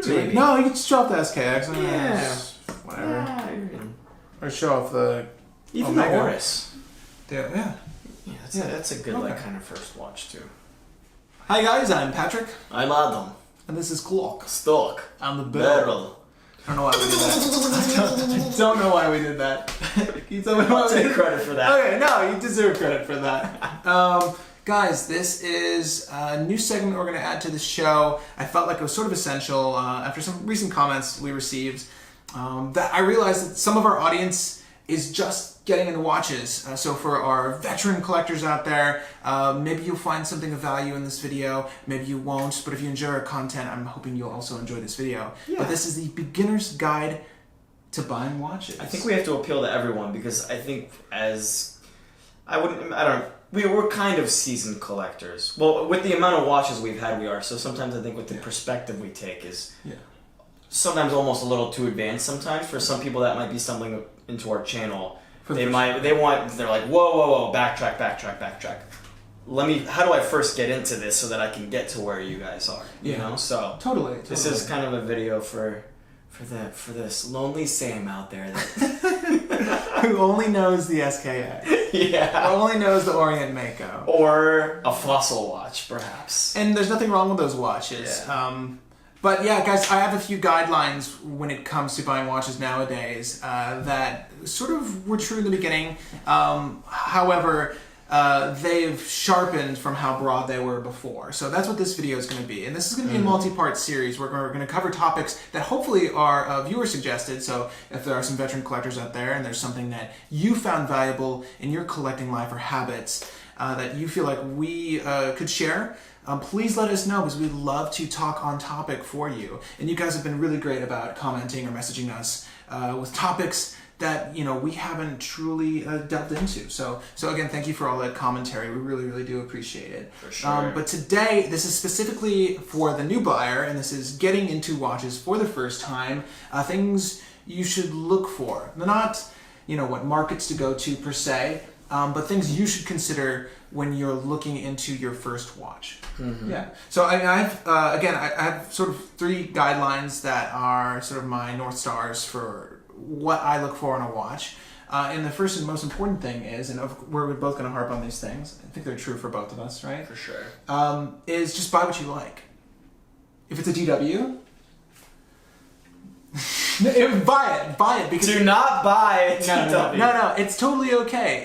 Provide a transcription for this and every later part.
Maybe. No, you can just show off the SKX. Yeah. Whatever. Or show off the Even Omega. the Oris. Yeah. Yeah, that's a good like kind of first watch too. Hi guys, I'm Patrick, I'm Adam. and this is Clock. Stock. I'm the barrel. I don't know why we did that. I don't know why we did that. Can you tell me why we Take did credit for that. Okay, no, you deserve credit for that. Guys, this is a new segment we're going to add to the show. I felt like it was sort of essential after some recent comments we received that I realized that some of our audience is just getting into watches. So for our veteran collectors out there, maybe you'll find something of value in this video, maybe you won't, but if you enjoy our content, I'm hoping you'll also enjoy this video. Yeah. But this is the beginner's guide to buying watches. I think we have to appeal to everyone because I think we're kind of seasoned collectors. Well, with the amount of watches we've had, we are. So sometimes I think with the perspective we take is sometimes almost a little too advanced. Sometimes for some people that might be stumbling into our channel, they're like, whoa, backtrack. How do I first get into this so that I can get to where you guys are? You know, so totally. This is kind of a video for this lonely Sam out there that who only knows the SKX. yeah, Who only knows the Orient Mako. or a fossil watch, perhaps. And there's nothing wrong with those watches. Yeah. But yeah, guys, I have a few guidelines when it comes to buying watches nowadays that sort of were true in the beginning. However, they've sharpened from how broad they were before. So that's what this video is going to be. And this is going to be a multi-part series where we're going to cover topics that hopefully are viewer suggested. So if there are some veteran collectors out there and there's something that you found valuable in your collecting life or habits that you feel like we could share, please let us know because we'd love to talk on topic for you. And you guys have been really great about commenting or messaging us with topics that we haven't truly delved into. So again, thank you for all that commentary. We really do appreciate it. For sure. But today, this is specifically for the new buyer, and this is getting into watches for the first time. Things you should look for. They're not, what markets to go to per se, but things you should consider when you're looking into your first watch. Mm-hmm. Yeah. So I have sort of 3 guidelines that are sort of my North Stars for what I look for in a watch. And the first and most important thing is, and we're both going to harp on these things, I think they're true for both of us, right? For sure. Is just buy what you like. If it's a DW, buy it because Do not buy a TW. No, it's totally okay.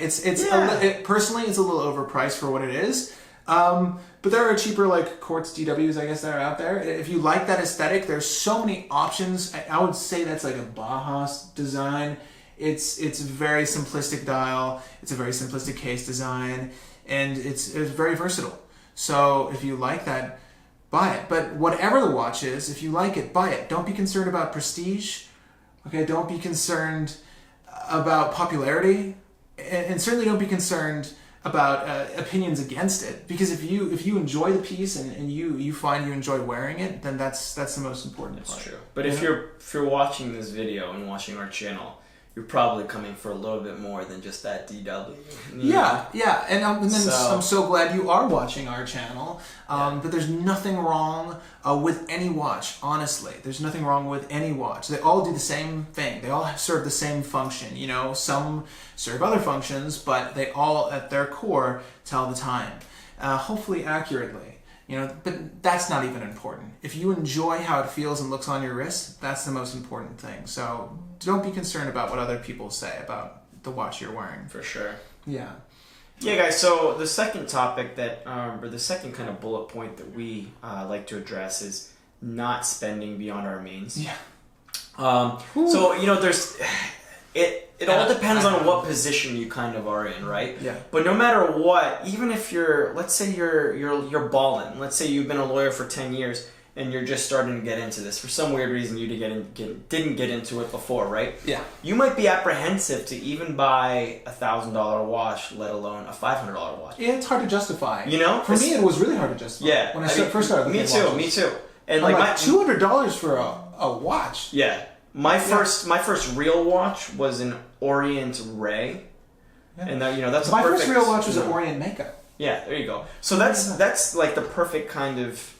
Personally, it's a little overpriced for what it is. But there are cheaper like quartz DWs, I guess, that are out there. If you like that aesthetic, there's so many options. I would say that's like a Bauhaus design. It's a very simplistic dial. It's a very simplistic case design, and it's very versatile. So if you like that, buy it. But whatever the watch is, if you like it, buy it. Don't be concerned about prestige. Okay, don't be concerned about popularity, and certainly don't be concerned about opinions against it, because if you enjoy the piece and you find you enjoy wearing it, then that's the most important part. That's true. But if you're watching this video and watching our channel, you're probably coming for a little bit more than just that DW. Yeah. And I'm so glad you are watching our channel. But there's nothing wrong with any watch, honestly. There's nothing wrong with any watch. They all do the same thing. They all serve the same function. Some serve other functions, but they all, at their core, tell the time. Hopefully accurately. But that's not even important. If you enjoy how it feels and looks on your wrist, that's the most important thing. So don't be concerned about what other people say about the watch you're wearing. For sure. Yeah. Yeah, guys, so the second topic or the second kind of bullet point that we like to address is not spending beyond our means. Yeah. So, there's... It all depends on what position you kind of are in, right? Yeah. But no matter what, even if let's say you're balling. Let's say you've been a lawyer for 10 years and you're just starting to get into this. For some weird reason, you didn't get into it before, right? Yeah. You might be apprehensive to even buy a $1,000 watch, let alone a $500 watch. Yeah, it's hard to justify. For me, it was really hard to justify. Yeah. When I first started looking at watches. Me too. And I'm like $200 for a watch. Yeah. My first real watch was an Orient Ray, and that's my first real watch was an Orient Mako. Yeah, there you go. So that's like the perfect kind of,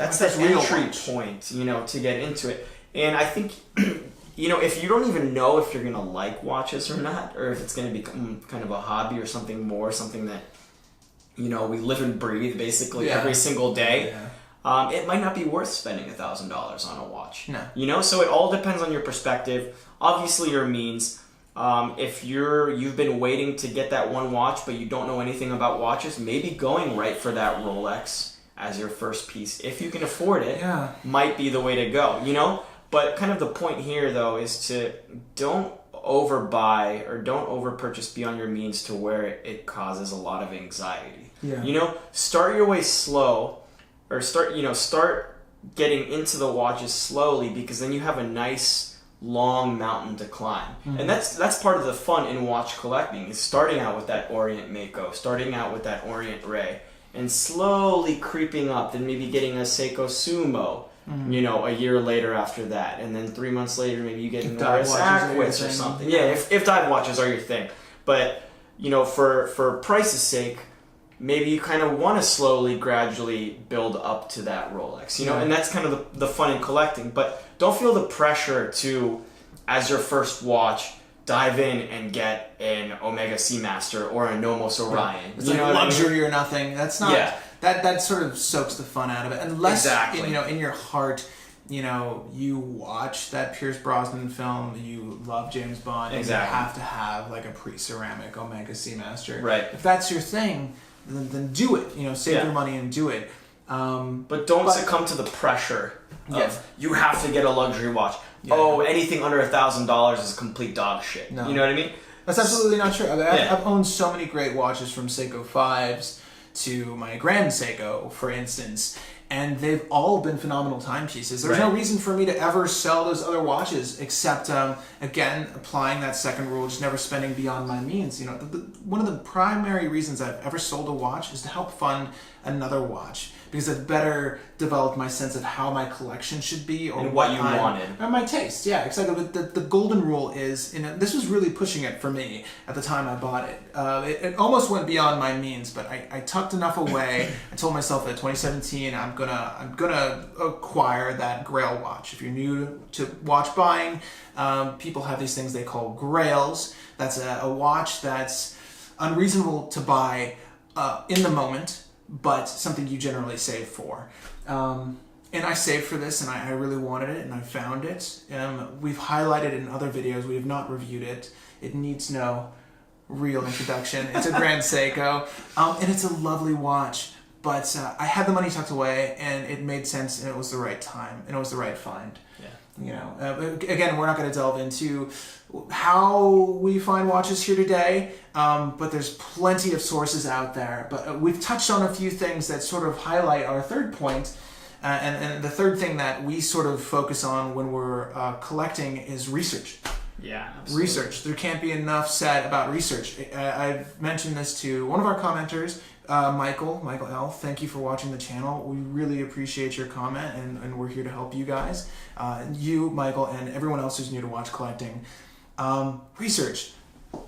that's Like the real entry watch. point, to get into it. And I think, if you don't even know if you're gonna like watches or not, or if it's gonna become kind of a hobby or something more, something that we live and breathe basically every single day. Yeah. It might not be worth spending $1,000 on a watch. No. So it all depends on your perspective. Obviously, your means. If you've been waiting to get that one watch, but you don't know anything about watches, maybe going right for that Rolex as your first piece, if you can afford it, might be the way to go. But kind of the point here, though, is to don't overbuy or don't overpurchase beyond your means to where it causes a lot of anxiety. Yeah. Start your way slow. Or start getting into the watches slowly, because then you have a nice long mountain to climb. And that's part of the fun in watch collecting, is starting out with that Orient Mako, starting out with that Orient Ray, and slowly creeping up, then maybe getting a Seiko Sumo, a year later after that, and then 3 months later maybe you get an Oris Aquis or something. Yeah, if dive watches are your thing. But for price's sake, maybe you kind of want to slowly, gradually build up to that Rolex, and that's kind of the fun in collecting. But don't feel the pressure to, as your first watch, dive in and get an Omega Seamaster or a Nomos Orion. It's like luxury or nothing. That's not. Yeah. That sort of soaks the fun out of it. Unless, Exactly. in your heart, you watch that Pierce Brosnan film, you love James Bond, Exactly. and you have to have like a pre-ceramic Omega Seamaster. Right. If that's your thing, then do it. Save your money and do it. But don't succumb to the pressure of you have to get a luxury watch. Yeah. Oh, anything under $1,000 is complete dog shit. No. You know what I mean? That's absolutely not true. I've owned so many great watches, from Seiko 5s to my Grand Seiko, for instance, and they've all been phenomenal timepieces. There's no reason for me to ever sell those other watches, except, again, applying that second rule, just never spending beyond my means. One of the primary reasons I've ever sold a watch is to help fund another watch, because I've better developed my sense of how my collection should be, or and what you wanted, and my taste. Yeah, exactly. But the golden rule is, this was really pushing it for me at the time I bought it. It almost went beyond my means, but I tucked enough away. I told myself that 2017 I'm gonna acquire that Grail watch. If you're new to watch buying, people have these things they call Grails. That's a watch that's unreasonable to buy in the moment, but something you generally save for. And I saved for this, and I really wanted it, and I found it. We've highlighted it in other videos. We have not reviewed it. It needs no real introduction. It's a Grand Seiko, and it's a lovely watch. But I had the money tucked away, and it made sense, and it was the right time, and it was the right find. Again, we're not going to delve into how we find watches here today, but there's plenty of sources out there. But we've touched on a few things that sort of highlight our third point, and the third thing that we sort of focus on when we're collecting is research. Yeah, absolutely. Research. There can't be enough said about research. I've mentioned this to one of our commenters, Michael L. Thank you for watching the channel. We really appreciate your comment, and we're here to help you guys. You, Michael, and everyone else who's new to watch collecting. Research.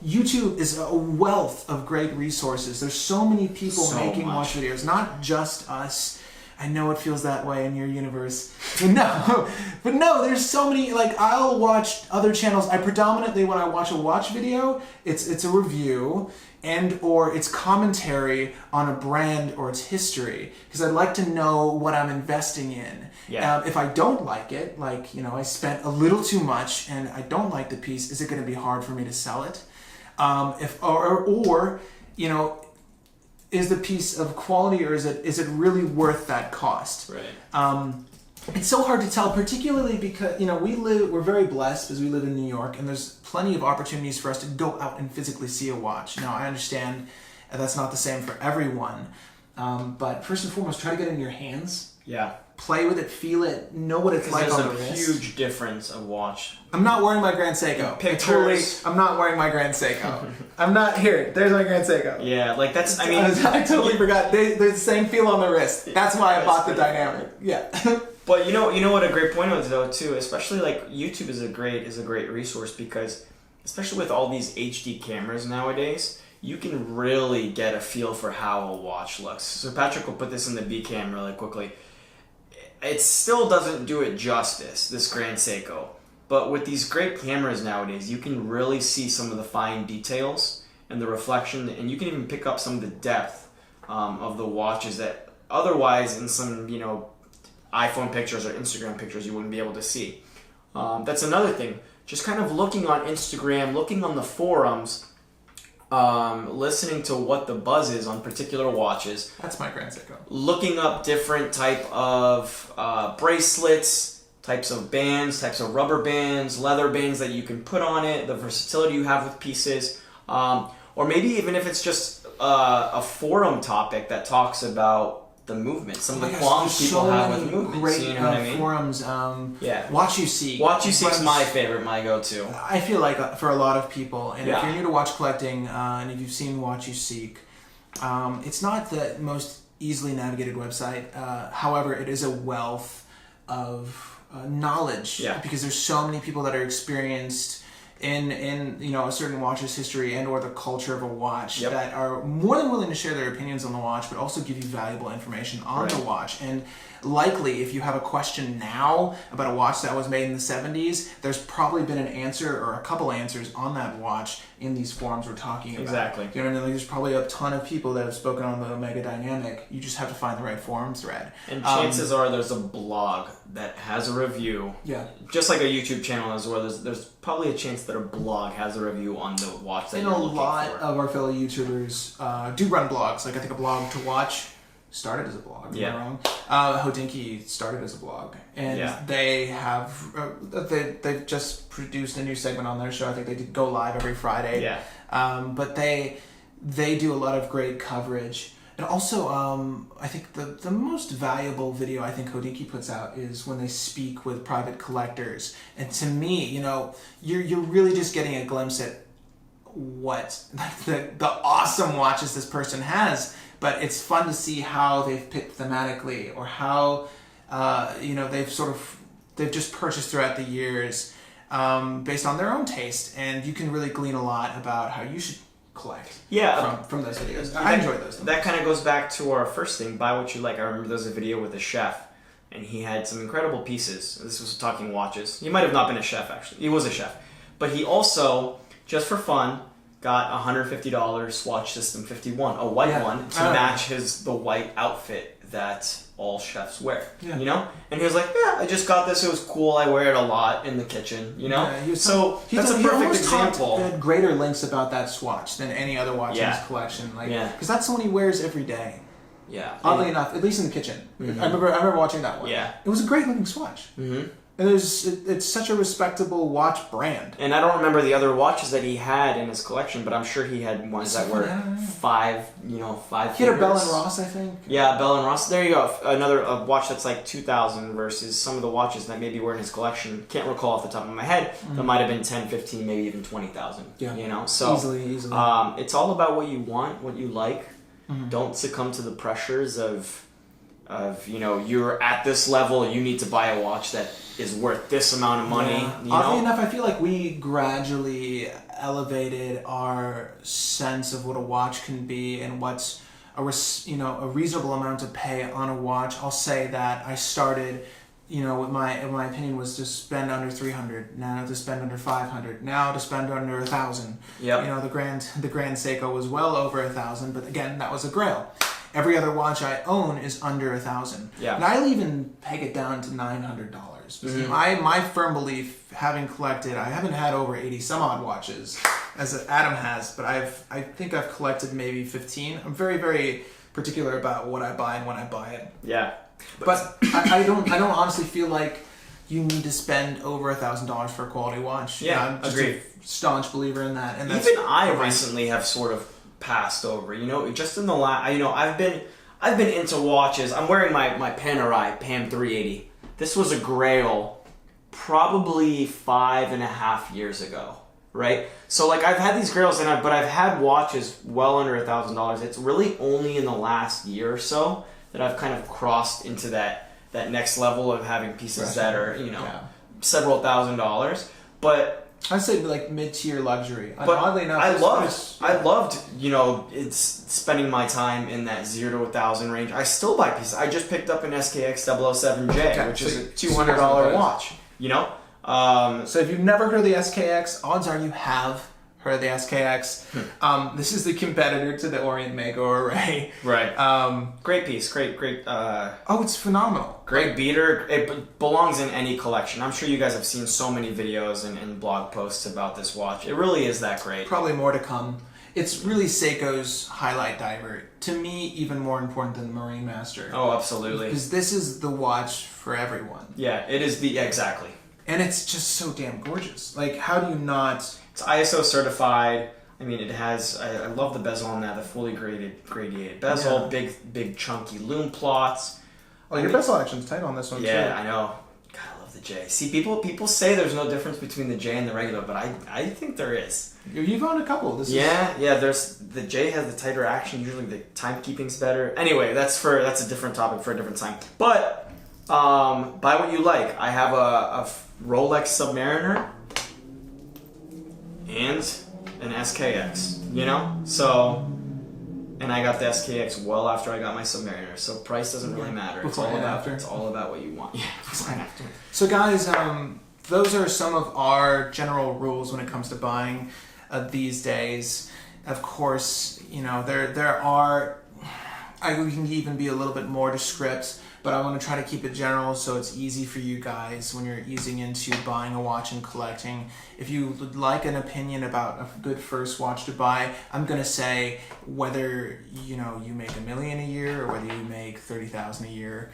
YouTube is a wealth of great resources. There's so many people making watch videos, not just us. I know it feels that way in your universe. But no, there's so many. Like, I'll watch other channels. Predominantly, when I watch a watch video, it's a review and or it's commentary on a brand or its history, because I'd like to know what I'm investing in. Yeah. If I don't like it, I spent a little too much and I don't like the piece, is it going to be hard for me to sell it? Is the piece of quality, or is it really worth that cost? Right. It's so hard to tell, particularly because we're very blessed because we live in New York, and there's plenty of opportunities for us to go out and physically see a watch. Now, I understand that's not the same for everyone, but first and foremost, try to get it in your hands. Yeah. Play with it, feel it, know what it's like on the wrist. There's a huge difference of watch. I'm not wearing my Grand Seiko. I'm not wearing my Grand Seiko. I'm not here. There's my Grand Seiko. Yeah, that's. I totally forgot. There's the same feel on the wrist. That's why I bought the Dynamic. Yeah. But you know what a great point was, though, too. Especially YouTube is a great resource, because especially with all these HD cameras nowadays, you can really get a feel for how a watch looks. So Patrick will put this in the B cam really quickly. it still doesn't do it justice, this Grand Seiko. But with these great cameras nowadays, you can really see some of the fine details and the reflection, and you can even pick up some of the depth of the watches that otherwise in some, iPhone pictures or Instagram pictures you wouldn't be able to see. That's another thing. Just kind of looking on Instagram, looking on the forums, listening to what the buzz is on particular watches. That's my Grand Seiko. Looking up different type of bracelets, types of bands, types of rubber bands, leather bands that you can put on it, the versatility you have with pieces. Or maybe even if it's just a forum topic that talks about the movement, some of the qualms people have with movements. Great you know what I mean? forums. Yeah. Watch You Seek. Watch You Seek's my favorite, my go-to. I feel like for a lot of people, and Yeah. if you're new to watch collecting, and if you've seen Watch You Seek, it's not the most easily navigated website. However, it is a wealth of knowledge, because there's so many people that are experienced in a certain watch's history and or the culture of a watch that are more than willing to share their opinions on the watch, but also give you valuable information on the watch. And likely, if you have a question now about a watch that was made in the 70s, there's probably been an answer or a couple answers on that watch in these forums we're talking about. Exactly. You know what I mean? Like, there's probably a ton of people that have spoken on the Omega Dynamic. You just have to find the right forum thread. And chances are there's a blog that has a review. Yeah. Just like a YouTube channel as well, there's probably a chance that a blog has a review on the watch that you're looking for. And a lot of our fellow YouTubers do run blogs. Like, I think A Blog to Watch started as a blog. Am I wrong? Hodinkee started as a blog, and they have they've just produced a new segment on their show. I think they go live every Friday. Yeah. But they do a lot of great coverage, and also I think the most valuable video I think Hodinkee puts out is when they speak with private collectors. And to me, you're really just getting a glimpse at what the awesome watches this person has. But it's fun to see how they've picked thematically, or how they've just purchased throughout the years based on their own taste, and you can really glean a lot about how you should collect. From those videos. I enjoy those. That kind of goes back to our first thing, buy what you like. I remember there was a video with a chef, and he had some incredible pieces. This was talking watches. He might have not been a chef actually. He was a chef, but he also, just for fun, got a $150 Swatch System 51, a white one, to match the white outfit that all chefs wear. And he was like, I just got this, it was cool, I wear it a lot in the kitchen, so that's a perfect example. He had greater links about that Swatch than any other watch in his collection, because that's the one he wears every day. Oddly enough, at least in the kitchen. I remember watching that one. It was a great looking Swatch. And it's such a respectable watch brand. And I don't remember the other watches that he had in his collection, but I'm sure he had ones that were five He fingers. had a Bell & Ross, I think. Yeah, Bell & Ross. There you go. Another watch that's like $2,000 versus some of the watches that maybe were in his collection. Can't recall off the top of my head. That might have been 10, 15, maybe even 20,000. So easily. it's all about what you want, what you like. Don't succumb to the pressures of you're at this level, you need to buy a watch that is worth this amount of money. Oddly enough, I feel like we gradually elevated our sense of what a watch can be and what's a reasonable amount to pay on a watch. I'll say that I started, with my opinion was to spend under $300, now to spend under $500, now to spend under $1,000. The Grand Seiko was well over $1,000, but again, that was a Grail. Every other watch I own is under $1,000. And I'll even peg it down to $900. My firm belief, having collected, I haven't had over 80 some odd watches, as Adam has, but I think I've collected maybe 15. I'm very, very particular about what I buy and when I buy it. But I don't honestly feel like you need to spend over $1,000 for a quality watch. I'm just a staunch believer in that. And that's even I recently have sort of passed over, just in the last, I've been into watches. I'm wearing my Panerai PAM 380. This was a Grail probably 5.5 years ago, right? So I've had these Grails, but I've had watches well under $1,000. It's really only in the last year or so that I've kind of crossed into that next level of having pieces that are several $1,000s. But I'd say like mid-tier luxury. But oddly enough, I loved, it's spending my time in that 0 to 1,000 range. I still buy pieces. I just picked up an SKX 007J, which is a $200 watch. So if you've never heard of the SKX, odds are you have heard of the SKX. This is the competitor to the Orient Mako Array. Right. Great piece. Great. It's phenomenal. Great beater. It belongs in any collection. I'm sure you guys have seen so many videos and blog posts about this watch. It really is that great. Probably more to come. It's really Seiko's highlight diver. To me, even more important than the Marine Master. Oh, absolutely. Because this is the watch for everyone. Yeah, it is exactly. And it's just so damn gorgeous. Like, how do you not... It's ISO certified. I mean, it has... I love the bezel on that, the fully gradiated bezel, big chunky loom plots. Oh, your bezel action's tight on this one, too. Yeah, I know. God, I love the J. See, people say there's no difference between the J and the regular, but I think there is. You've owned a couple. There's the J has the tighter action. Usually the timekeeping's better. Anyway, that's a different topic for a different time. But buy what you like. I have a Rolex Submariner and an SKX, so, and I got the SKX well after I got my Submariner, so price doesn't really matter. It's all about what you want. Yeah, before and after. So guys, those are some of our general rules when it comes to buying these days. Of course, there are, we can even be a little bit more descriptive, but I want to try to keep it general so it's easy for you guys when you're easing into buying a watch and collecting. If you would like an opinion about a good first watch to buy, I'm going to say whether you make $1 million a year or whether you make $30,000 a year,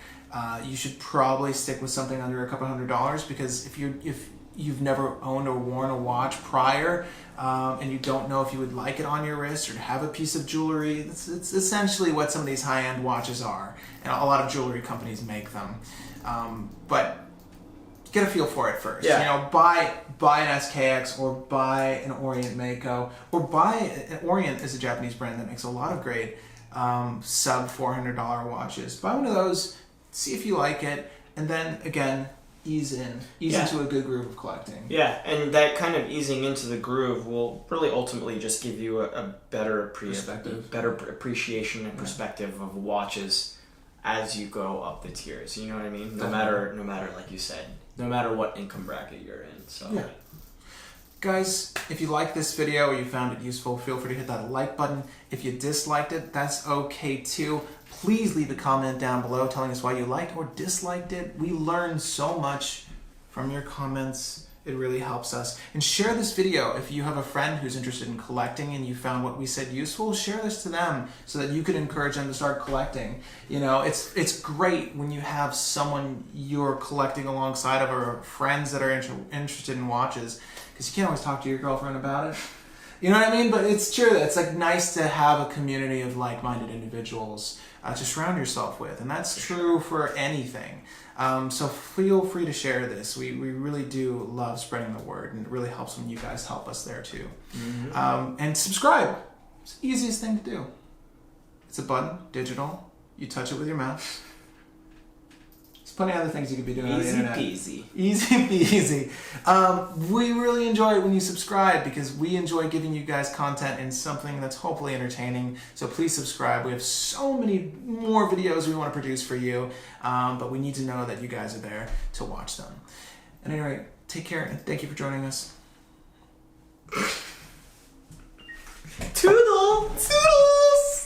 you should probably stick with something under a couple $100, because if you've never owned or worn a watch prior, and you don't know if you would like it on your wrist or to have a piece of jewelry, it's essentially what some of these high-end watches are, and a lot of jewelry companies make them. But get a feel for it first. Buy an SKX or buy an Orient Mako, or Orient is a Japanese brand that makes a lot of great sub $400 watches. Buy one of those, see if you like it, and then again, ease into a good groove of collecting. Yeah, and that kind of easing into the groove will really ultimately just give you a better appreciation and perspective of watches as you go up the tiers. You know what I mean? No matter, like you said, no matter what income bracket you're in. So. Yeah. Guys, if you liked this video or you found it useful, feel free to hit that like button. If you disliked it, that's okay too. Please leave a comment down below telling us why you liked or disliked it. We learn so much from your comments. It really helps us. And share this video. If you have a friend who's interested in collecting and you found what we said useful, share this to them so that you can encourage them to start collecting. It's great when you have someone you're collecting alongside of, or friends that are interested in watches, because you can't always talk to your girlfriend about it. You know what I mean? But it's true. It's nice to have a community of like-minded individuals to surround yourself with, and that's true for anything. So feel free to share this. We really do love spreading the word, and it really helps when you guys help us there too. Mm-hmm. And subscribe. It's the easiest thing to do. It's a button, digital. You touch it with your mouse. There's plenty of other things you could be doing on the internet. Easy peasy. We really enjoy it when you subscribe, because we enjoy giving you guys content and something that's hopefully entertaining. So please subscribe. We have so many more videos we want to produce for you, but we need to know that you guys are there to watch them. At any rate, take care and thank you for joining us. Toodle!